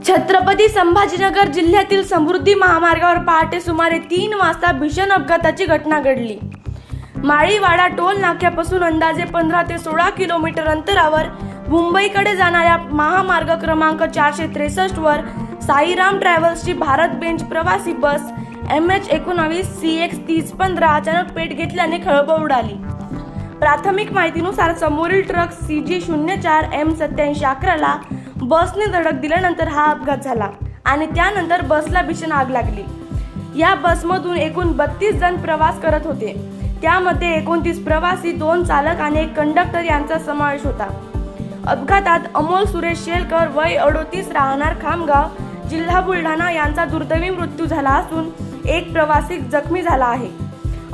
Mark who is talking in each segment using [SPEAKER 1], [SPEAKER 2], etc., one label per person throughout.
[SPEAKER 1] छत्रपती संभाजीनगर जिल्ह्यातील समृद्धी महामार्गावर पहाटे सुमारे 3 वाजता भीषण अपघाताची घटना घडली। माळीवाडा टोल नाक्यापासून अंदाजे 15 ते 16 किलोमीटर अंतरावर मुंबईकडे जाणाऱ्या महामार्ग क्रमांक 463 वर साईराम ट्रॅव्हल्सची भारत बेंच प्रवासी बस MH19 CX 3015 अचानक पेट घेतल्याने खळबळ उडाली। प्राथमिक माहितीनुसार समोरील ट्रक CG04 M8711 ला बसने धडक दिल्यानंतर हा अपघात झाला आणि त्यानंतर बसला भीषण आग लागली। या बसमधून एकूण 32 जण प्रवास करत होते। त्यामध्ये 29 प्रवासी, 2 चालक आणि 1 कंडक्टर यांचा समावेश होता। अपघातात अमोल सुरेश शेलकर वय 38 राहणार खामगाव जिल्हा बुलढाणा यांचा दुर्दैवी मृत्यू झाला असून 1 प्रवासी जखमी झाला आहे।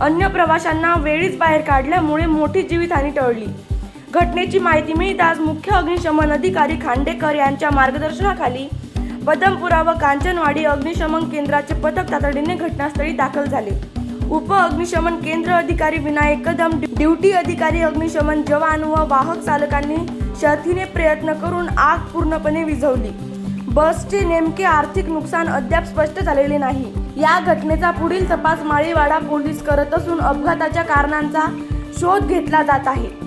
[SPEAKER 1] अन्य प्रवाशांना वेळीच बाहेर काढल्यामुळे मोठी जीवितहानी टळली। घटनेची माहिती मिळताच मुख्य अग्निशमन अधिकारी खांडेकर यांच्या मार्गदर्शनाखाली पदमपुरा व कांचनवाडी अग्निशमन केंद्राचे पथक तातडीने घटनास्थळी दाखल झाले। उप अग्निशमन केंद्र अधिकारी विनायक कदम, ड्युटी अधिकारी, अग्निशमन जवान व वाहक चालकांनी शर्थीने प्रयत्न करून आग पूर्णपणे विझवली। बसचे नेमके आर्थिक नुकसान अद्याप स्पष्ट झालेले नाही। या घटनेचा पुढील तपास माळीवाडा पोलीस करत असून अपघाताच्या कारणांचा शोध घेतला जात आहे।